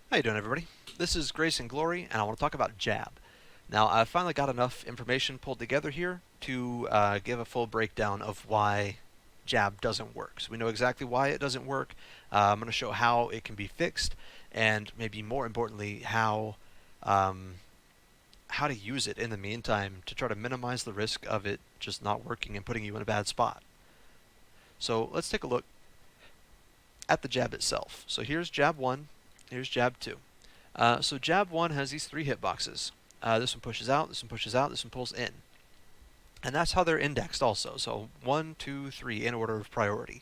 How you doing, everybody? This is Grace and Glory, and I want to talk about jab. Now, I've finally got enough information pulled together here to give a full breakdown of why jab doesn't work. So we know exactly why it doesn't work. I'm going to show how it can be fixed, and maybe more importantly, how to use it in the meantime to try to minimize the risk of it just not working and putting you in a bad spot. So let's take a look at the jab itself. So here's jab 1, here's jab 2. So jab 1 has these 3 hitboxes. This one pushes out, this one pushes out, this one pulls in. And that's how they're indexed also. So 1, 2, 3 in order of priority.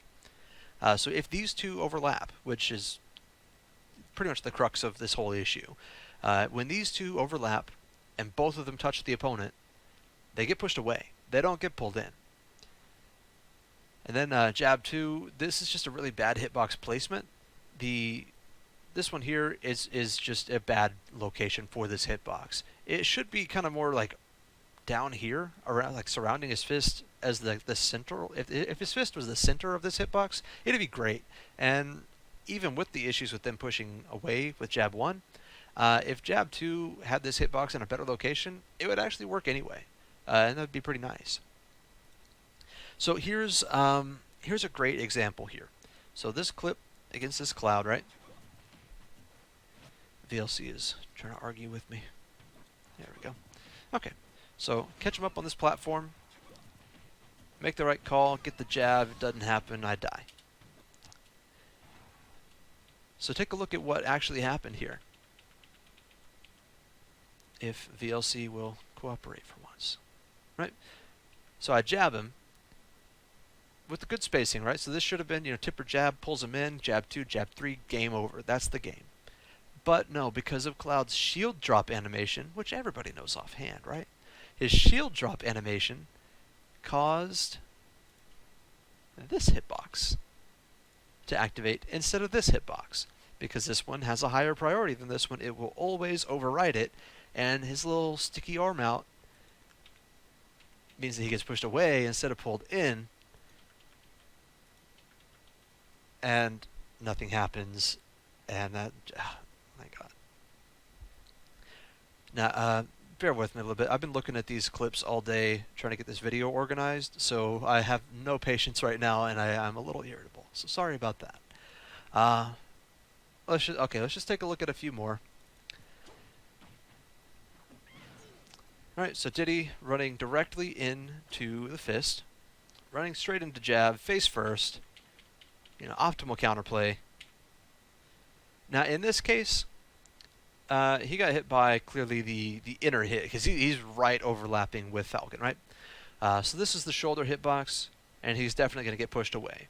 So if these two overlap, which is pretty much the crux of this whole issue, when these two overlap and both of them touch the opponent, they get pushed away. They don't get pulled in. And then jab 2, this is just a really bad hitbox placement. This one here is just a bad location for this hitbox. It should be kind of more like down here, around, like surrounding his fist as the center. If his fist was the center of this hitbox, it'd be great. And even with the issues with them pushing away with jab 1, if jab 2 had this hitbox in a better location, it would actually work anyway, and that would be pretty nice. So here's a great example here. So this clip against this cloud, right? VLC is trying to argue with me. There we go. Okay, so catch him up on this platform, make the right call, get the jab. It doesn't happen, I die. So take a look at what actually happened here. If VLC will cooperate for once, right? So I jab him with the good spacing, right? So this should have been, tipper jab, pulls him in, jab 2, jab 3, game over. That's the game. But no, because of Cloud's shield drop animation, which everybody knows offhand, right? His shield drop animation caused this hitbox to activate instead of this hitbox. Because this one has a higher priority than this one, it will always override it, and his little sticky arm out means that he gets pushed away instead of pulled in, and nothing happens, and that, oh my god. Now, bear with me a little bit. I've been looking at these clips all day trying to get this video organized, so I have no patience right now, and I'm a little irritable, so sorry about that. Let's just take a look at a few more. Alright, so Diddy running directly into the fist, running straight into jab, face first, optimal counterplay. Now in this case, he got hit by clearly the inner hit, because he's right overlapping with Falcon, right? So this is the shoulder hitbox, and he's definitely going to get pushed away.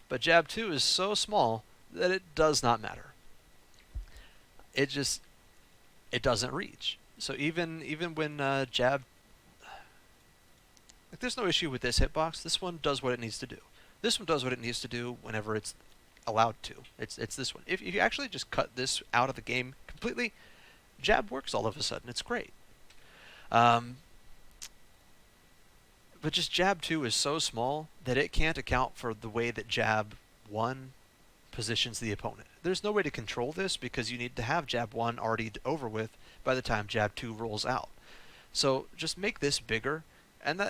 But jab 2 is so small that it does not matter. It doesn't reach. So even when jab, like, there's no issue with this hitbox. This one does what it needs to do. This one does what it needs to do whenever it's allowed to. It's this one. If you actually just cut this out of the game completely, jab works all of a sudden. It's great. But just jab 2 is so small that it can't account for the way that jab 1 positions the opponent. There's no way to control this because you need to have jab 1 already over with by the time jab 2 rolls out. So just make this bigger, and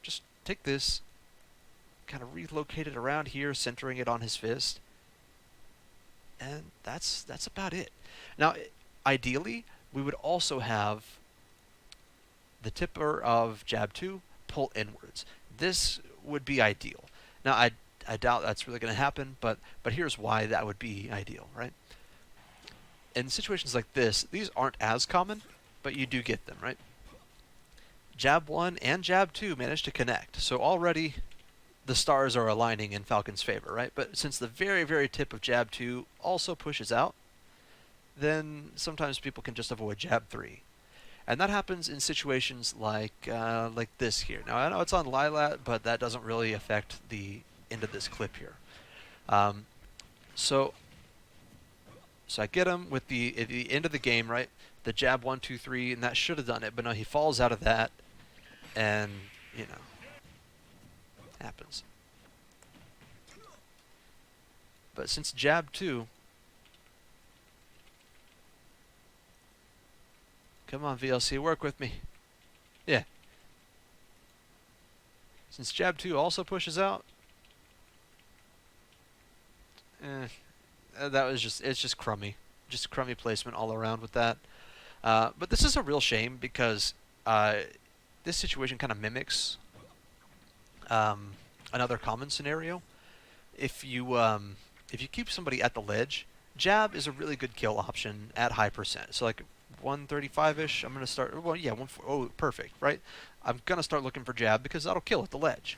just take this, kind of relocate it around here, centering it on his fist, and that's about it. Now, ideally, we would also have the tipper of jab 2 pull inwards. This would be ideal. Now, I doubt that's really going to happen, but here's why that would be ideal, right? In situations like this, these aren't as common, but you do get them, right? Jab 1 and jab 2 managed to connect, so already the stars are aligning in Falcon's favor, right? But since the very, very tip of jab 2 also pushes out, then sometimes people can just avoid jab 3. And that happens in situations like this here. Now, I know it's on Lilat, but that doesn't really affect the end of this clip here. So I get him with at the end of the game, right? The jab 1, 2, 3, and that should have done it. But no, he falls out of that, and, happens. But since jab 2, come on VLC, work with me. Yeah. Since jab 2 also pushes out, that was it's just crummy. Just crummy placement all around with that. But this is a real shame because this situation kind of mimics another common scenario. If you keep somebody at the ledge, jab is a really good kill option at high percent. So like 135-ish, I'm gonna start. Well, yeah, oh, perfect, right? I'm gonna start looking for jab because that'll kill at the ledge.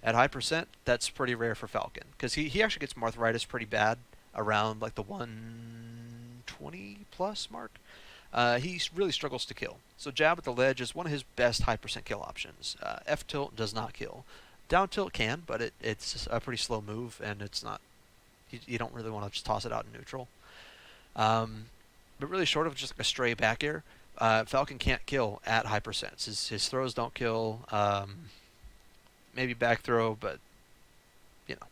At high percent, that's pretty rare for Falcon because he actually gets arthritis pretty bad around like the 120 plus mark. He really struggles to kill. So jab at the ledge is one of his best high percent kill options. F tilt does not kill. Down tilt can, but it's a pretty slow move, and it's not. You don't really want to just toss it out in neutral. But really, short of just like a stray back air, Falcon can't kill at high percents. His throws don't kill. Maybe back throw, but you know.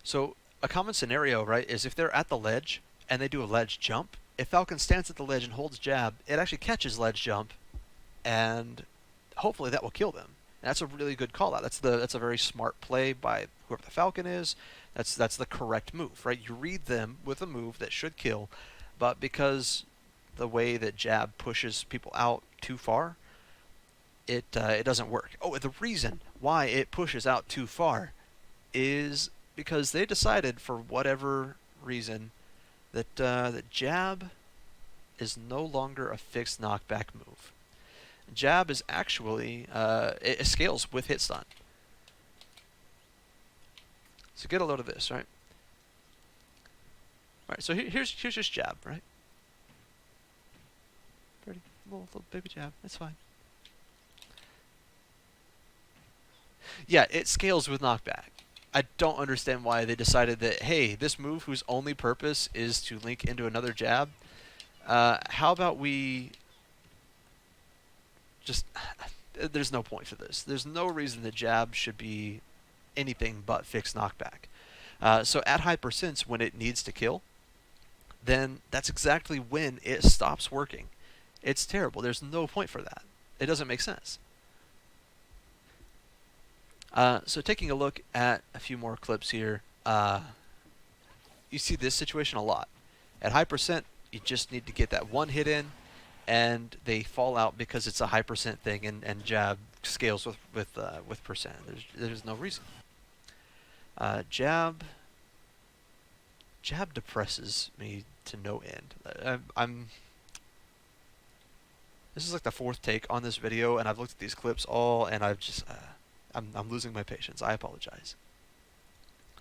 So a common scenario, right, is if they're at the ledge and they do a ledge jump. If Falcon stands at the ledge and holds jab, it actually catches ledge jump, and hopefully that will kill them. And that's a really good call out. That's a very smart play by whoever the Falcon is. That's the correct move, right? You read them with a move that should kill, but because the way that jab pushes people out too far, it doesn't work. Oh, the reason why it pushes out too far is because they decided for whatever reason that jab is no longer a fixed knockback move. Jab is actually it scales with hit stun. So get a load of this, right? All right. So here's just jab, right? Pretty little baby jab. That's fine. Yeah, it scales with knockback. I don't understand why they decided that, hey, this move whose only purpose is to link into another jab, how about we just... There's no point for this. There's no reason the jab should be anything but fixed knockback. So at high percents, when it needs to kill, then that's exactly when it stops working. It's terrible. There's no point for that. It doesn't make sense. So taking a look at a few more clips here, you see this situation a lot. At high percent, you just need to get that one hit in, and they fall out because it's a high percent thing, and jab scales with percent. There's no reason. Jab depresses me to no end. This is like the 4th take on this video, and I've looked at these clips all, and I've just I'm losing my patience. I apologize.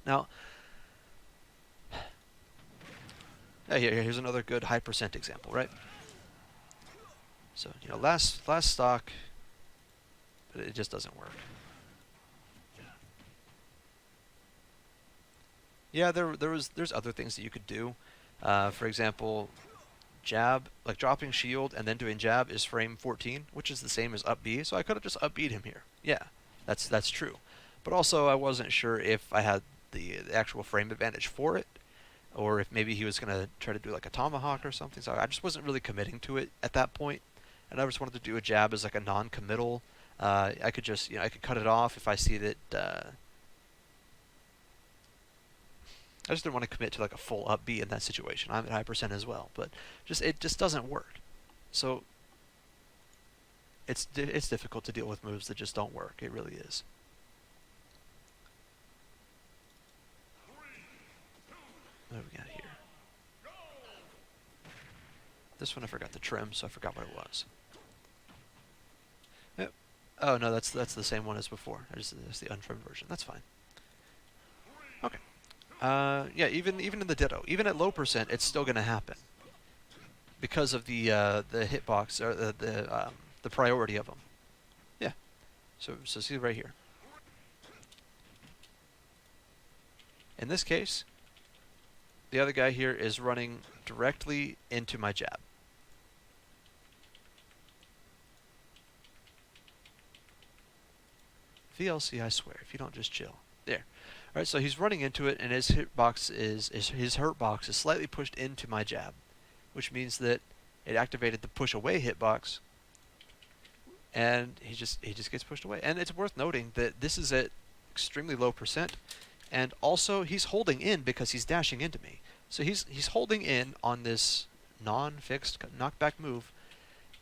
Now, here's another good high percent example, right? So last stock, but it just doesn't work. Yeah, there's other things that you could do. For example, jab, like dropping shield and then doing jab is frame 14, which is the same as up B. So I could have just up B'd him here. Yeah, that's true. But also I wasn't sure if I had the actual frame advantage for it, or if maybe he was going to try to do like a tomahawk or something. So I just wasn't really committing to it at that point. And I just wanted to do a jab as like a non-committal. I could just, I could cut it off if I see that... I just didn't want to commit to like a full up B in that situation. I'm at high percent as well, but it just doesn't work. So it's difficult to deal with moves that just don't work. It really is. What do we got here? This one I forgot to trim, so I forgot what it was. Yep. Oh no, that's the same one as before. That's the untrimmed version. That's fine. Okay. Yeah, even in the Ditto, even at low percent, it's still going to happen because of the hitbox or the priority of them. Yeah. So see right here. In this case, the other guy here is running directly into my jab. VLC, I swear, if you don't just chill. There. Right, so he's running into it, and his hurtbox is slightly pushed into my jab, which means that it activated the push away hitbox, and he just gets pushed away. And it's worth noting that this is at extremely low percent, and also he's holding in because he's dashing into me. So he's holding in on this non-fixed knockback move,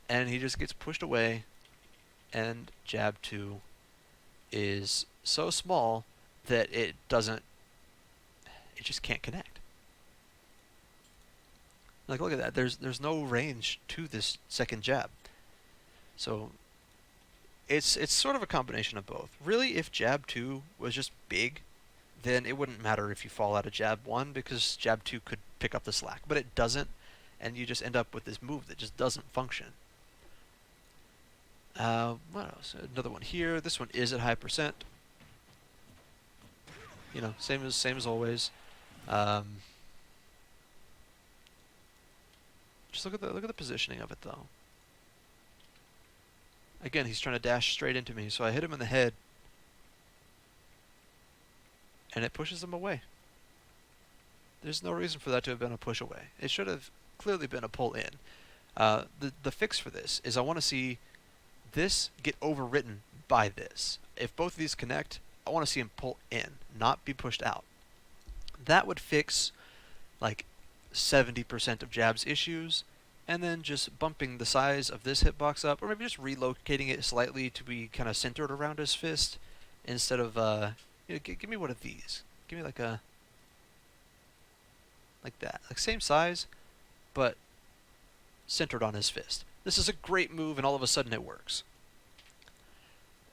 and he just gets pushed away, and jab 2 is so small that it just can't connect. Like, look at that. There's no range to this second jab. So it's sort of a combination of both. Really, if jab 2 was just big, then it wouldn't matter if you fall out of jab 1 because jab 2 could pick up the slack, but it doesn't, and you just end up with this move that just doesn't function. What else? Another one here. This one is at high percent. You know, same as always. Just look at the positioning of it though. Again, he's trying to dash straight into me, so I hit him in the head, and it pushes him away. There's no reason for that to have been a push away. It should have clearly been a pull in. The fix for this is I want to see this get overwritten by this. If both of these connect, I want to see him pull in, not be pushed out. That would fix like 70% of jab's issues, and then just bumping the size of this hitbox up, or maybe just relocating it slightly to be kind of centered around his fist, instead of, give me one of these. Give me like that. Like same size, but centered on his fist. This is a great move, and all of a sudden it works.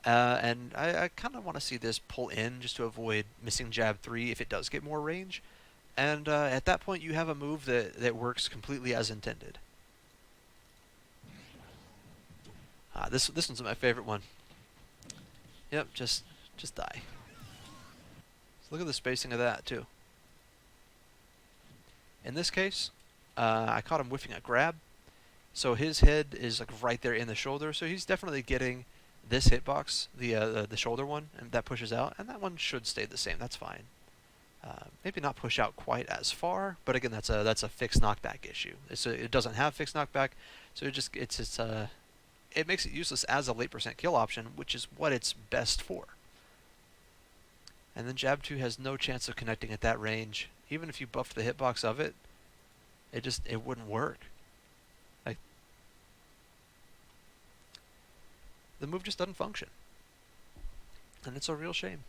And I kind of want to see this pull in just to avoid missing jab 3 if it does get more range. And at that point, you have a move that works completely as intended. This one's my favorite one. Yep, just die. So look at the spacing of that too. In this case, I caught him whiffing a grab, so his head is like right there in the shoulder. So he's definitely getting this hitbox, the shoulder one, and that pushes out, and that one should stay the same. That's fine. Maybe not push out quite as far, but again, that's a fixed knockback issue. It doesn't have fixed knockback, so it makes it useless as a late percent kill option, which is what it's best for. And then jab 2 has no chance of connecting at that range. Even if you buffed the hitbox of it, it wouldn't work. Like, the move just doesn't function, and it's a real shame.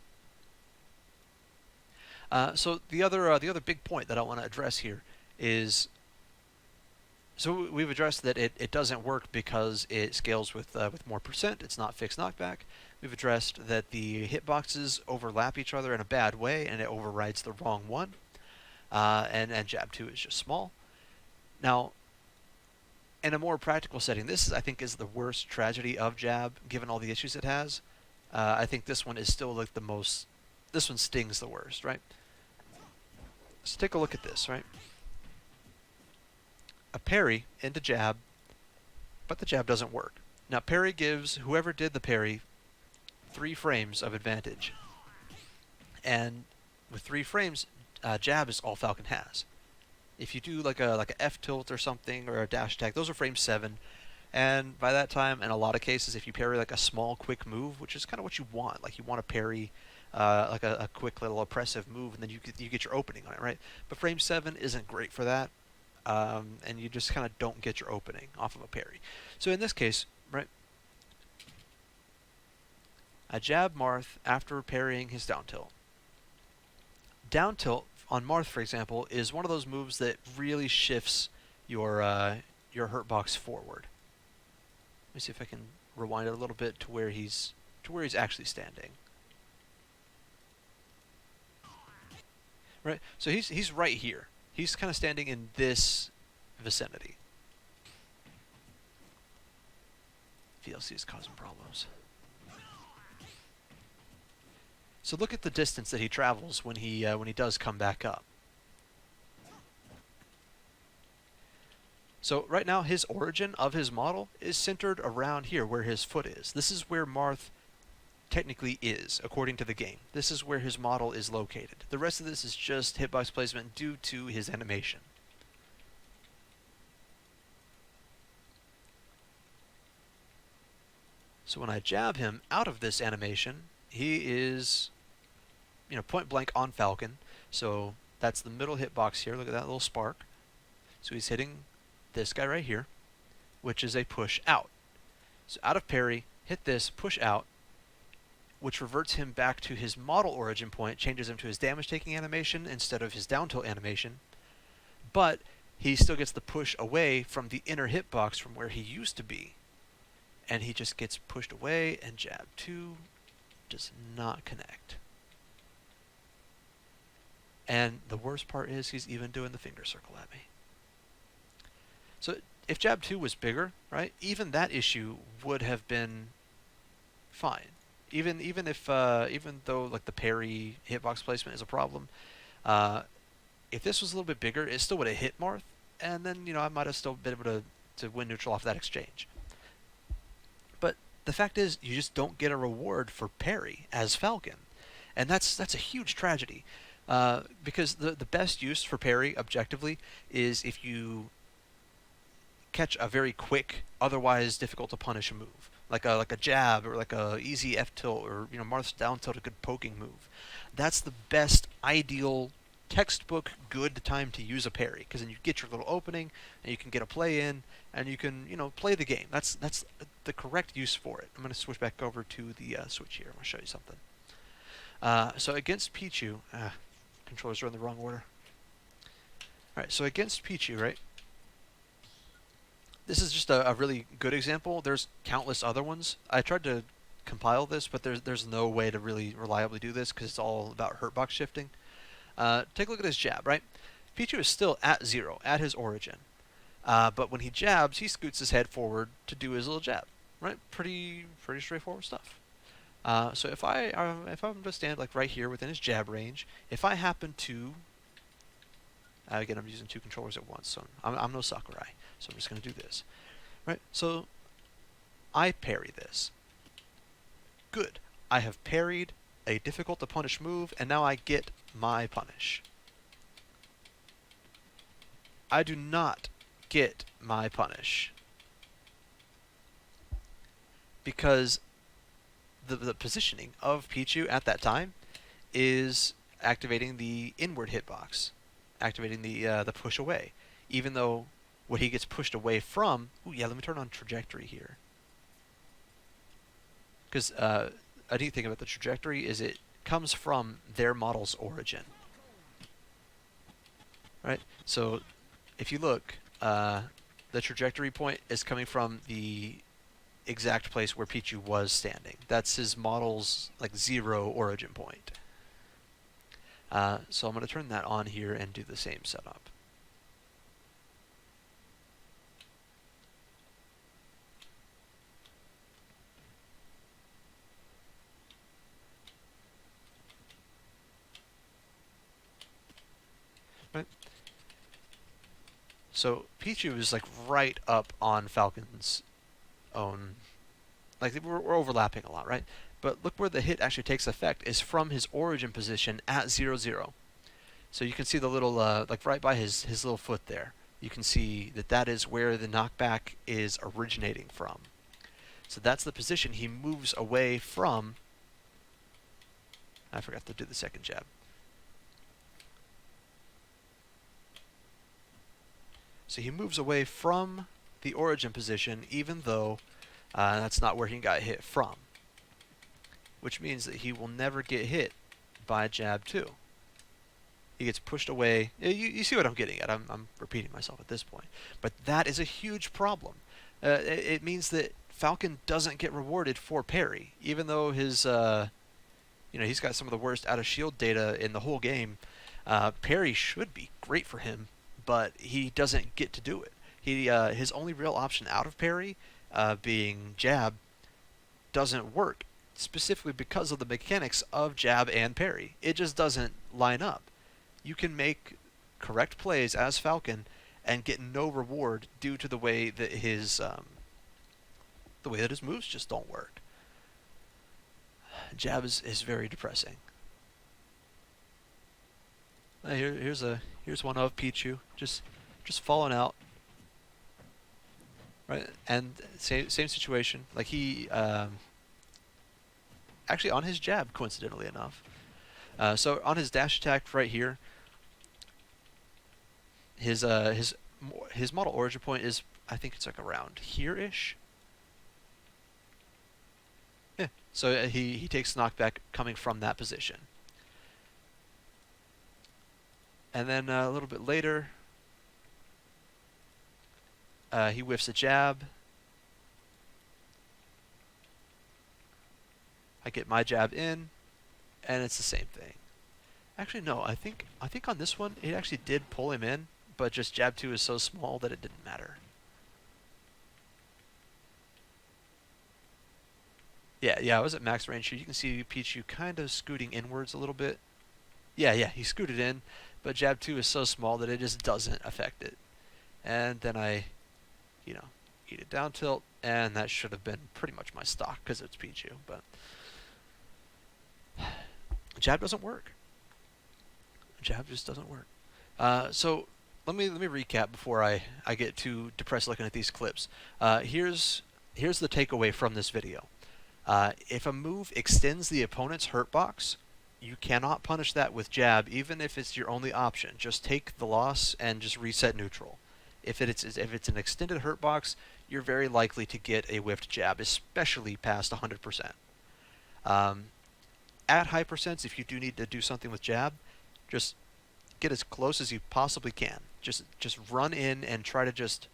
So the other big point that I want to address here is, so we've addressed that it doesn't work because it scales with more percent. It's not fixed knockback. We've addressed that the hitboxes overlap each other in a bad way, and it overrides the wrong one. And jab 2 is just small. Now, in a more practical setting, this I think is the worst tragedy of jab, given all the issues it has. I think this one is still like the most. This one stings the worst, right? So take a look at this, right? A parry into jab, but the jab doesn't work. Now parry gives whoever did the parry 3 frames of advantage, and with 3 frames, jab is all Falcon has. If you do like a F tilt or something, or a dash attack, those are frame 7, and by that time, in a lot of cases, if you parry like a small quick move, which is kind of what you want, like you want to parry like a quick little oppressive move, and then you get your opening on it, right? But frame 7 isn't great for that, and you just kind of don't get your opening off of a parry. So in this case, right, I jab Marth after parrying his down tilt. Down tilt on Marth, for example, is one of those moves that really shifts your hurtbox forward. Let me see if I can rewind it a little bit to where he's actually standing. Right, so he's right here. He's kind of standing in this vicinity. VLC is causing problems. So look at the distance that he travels when he does come back up. So right now, his origin of his model is centered around here, where his foot is. This is where Marth technically is, according to the game. This is where his model is located. The rest of this is just hitbox placement due to his animation. So when I jab him out of this animation, he is, point blank on Falcon. So that's the middle hitbox here. Look at that little spark. So he's hitting this guy right here, which is a push out. So out of parry, hit this, push out, which reverts him back to his model origin point, changes him to his damage taking animation instead of his down tilt animation. But he still gets the push away from the inner hitbox from where he used to be. And he just gets pushed away, and jab 2 does not connect. And the worst part is he's even doing the finger circle at me. So if jab 2 was bigger, right, even that issue would have been fine. Even though like the parry hitbox placement is a problem, if this was a little bit bigger, it still would have hit Marth, and then I might have still been able to win neutral off that exchange. But the fact is, you just don't get a reward for parry as Falcon, and that's a huge tragedy. Because the best use for parry, objectively, is if you catch a very quick, otherwise difficult to punish move, like a jab or like a easy F tilt or Marth's down tilt, a good poking move. That's the best, ideal, textbook good time to use a parry, because then you get your little opening and you can get a play in and you can play the game. That's the correct use for it. I'm going to switch back over to the switch here. I'm going to show you something. So against Pichu, controllers are in the wrong order. Alright, so against Pichu, right? This is just a really good example. There's countless other ones. I tried to compile this, but there's no way to really reliably do this because it's all about hurtbox shifting. Take a look at his jab, right? Pichu is still at 0, at his origin. But when he jabs, he scoots his head forward to do his little jab, right? Pretty straightforward stuff. So if I'm to stand like right here within his jab range, if I happen to, again I'm using 2 controllers at once, so I'm no Sakurai, so I'm just going to do this, right? So I parry this. Good. I have parried a difficult to punish move, and now I get my punish. I do not get my punish because the positioning of Pichu at that time is activating the inward hitbox, activating the push away, even though what he gets pushed away from. Ooh, yeah, let me turn on trajectory here, because a neat thing about the trajectory is it comes from their model's origin, right? So if you look, the trajectory point is coming from the exact place where Pichu was standing. That's his model's like 0 origin point. So I'm going to turn that on here and do the same setup. Right. So Pichu is like right up on Falcon's own. Like we're overlapping a lot, right? But look where the hit actually takes effect is from his origin position at 0-0. So you can see the little like right by his little foot there. You can see that is where the knockback is originating from. So that's the position he moves away from. I forgot to do the second jab. So he moves away from the origin position, even though that's not where he got hit from. Which means that he will never get hit by jab 2. He gets pushed away. You see what I'm getting at. I'm repeating myself at this point. But that is a huge problem. It means that Falcon doesn't get rewarded for parry, even though his he's got some of the worst out of shield data in the whole game. Parry should be great for him, but he doesn't get to do it. His only real option out of parry, being jab, doesn't work, specifically because of the mechanics of jab and parry. It just doesn't line up. You can make correct plays as Falcon and get no reward due to the way that his moves just don't work. Jab is very depressing. Here's one of Pichu just falling out, right? And same situation. Like he actually on his jab, coincidentally enough. So on his dash attack right here, his model origin point is, I think it's like around here-ish. Yeah. So he takes knockback coming from that position. And then a little bit later, he whiffs a jab. I get my jab in, and it's the same thing. Actually, no. I think on this one it actually did pull him in, but just jab 2 is so small that it didn't matter. Yeah, I was at max range here. You can see Pichu kind of scooting inwards a little bit. Yeah, he scooted in, but jab 2 is so small that it just doesn't affect it. And then I, eat it down tilt, and that should have been pretty much my stock because it's Pichu, but jab doesn't work. Jab just doesn't work. So let me recap before I get too depressed looking at these clips. Here's the takeaway from this video. If a move extends the opponent's hurt box, you cannot punish that with jab, even if it's your only option. Just take the loss and just reset neutral. If it's an extended hurt box, you're very likely to get a whiffed jab, especially past 100%. At high percents, if you do need to do something with jab, just get as close as you possibly can. Just run in and try to just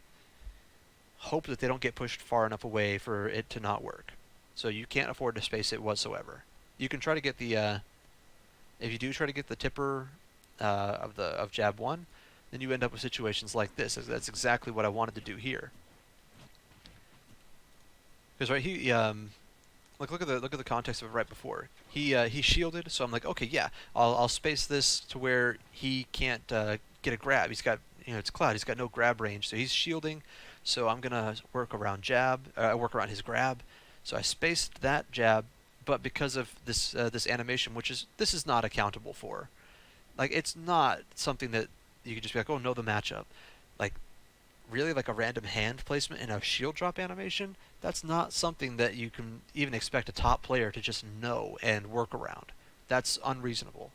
hope that they don't get pushed far enough away for it to not work. So you can't afford to space it whatsoever. You can try to get the if you do try to get the tipper of jab 1, then you end up with situations like this. That's exactly what I wanted to do here. Because right, he look at the context of it right before. He shielded, so I'm like, okay, yeah, I'll space this to where he can't get a grab. He's got, it's Cloud. He's got no grab range, so he's shielding. So I'm gonna work around work around his grab. So I spaced that jab, but because of this this animation, this is not accountable for. Like, it's not something that you could just be like, oh, know the matchup. Like, really, like a random hand placement in a shield drop animation, that's not something that you can even expect a top player to just know and work around. That's unreasonable.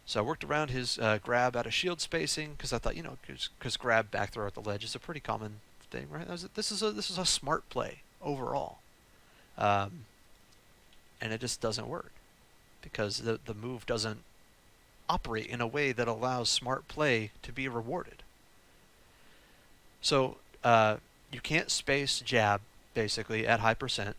So I worked around his grab out of shield spacing because I thought, because grab back throw at the ledge is a pretty common thing, right? This is a smart play overall, and it just doesn't work because the move doesn't operate in a way that allows smart play to be rewarded. So you can't space jab basically at high percent,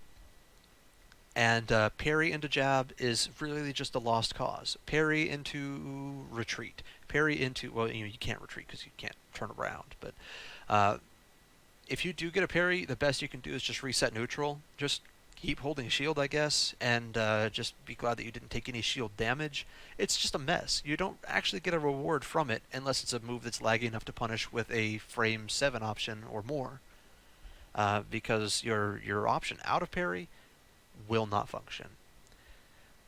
and parry into jab is really just a lost cause. Parry into retreat. Parry into, well, you can't retreat because you can't turn around, but if you do get a parry, the best you can do is just reset neutral. Just keep holding shield, I guess, and just be glad that you didn't take any shield damage. It's just a mess. You don't actually get a reward from it unless it's a move that's laggy enough to punish with a frame 7 option or more, because your option out of parry will not function.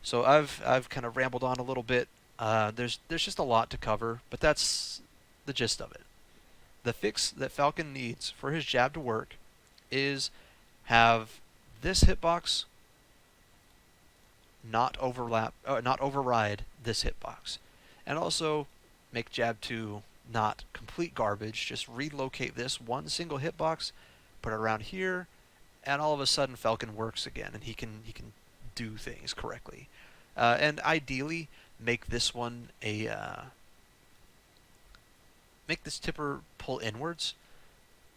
So I've kind of rambled on a little bit. There's just a lot to cover, but that's the gist of it. The fix that Falcon needs for his jab to work is have this hitbox not override this hitbox, and also make jab 2 not complete garbage. Just relocate this one single hitbox, put it around here, and all of a sudden Falcon works again, and he can do things correctly. And ideally, make this one make this tipper pull inwards.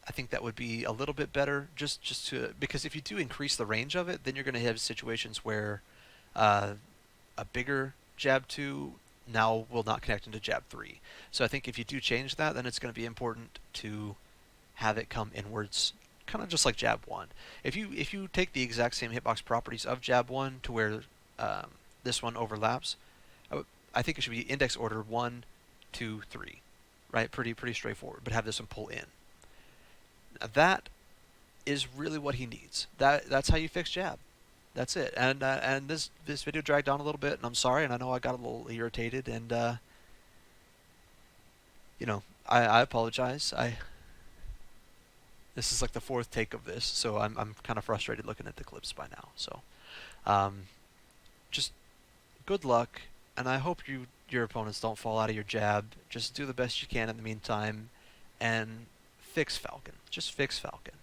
I think that would be a little bit better, just to, because if you do increase the range of it, then you're going to have situations where a bigger jab 2 now will not connect into jab 3. So I think if you do change that, then it's going to be important to have it come inwards, kind of just like jab 1. If you take the exact same hitbox properties of jab 1 to where this one overlaps, I think it should be index order 1, 2, 3. Right, pretty straightforward, but have this one pull in. Now that is really what he needs. That's how you fix jab. That's it. And this video dragged on a little bit, and I'm sorry, and I know I got a little irritated, and I apologize. This is like the fourth take of this, so I'm kind of frustrated looking at the clips by now. So um, just good luck, and I hope your opponents don't fall out of your jab. Just do the best you can in the meantime, and fix Falcon. Just fix Falcon.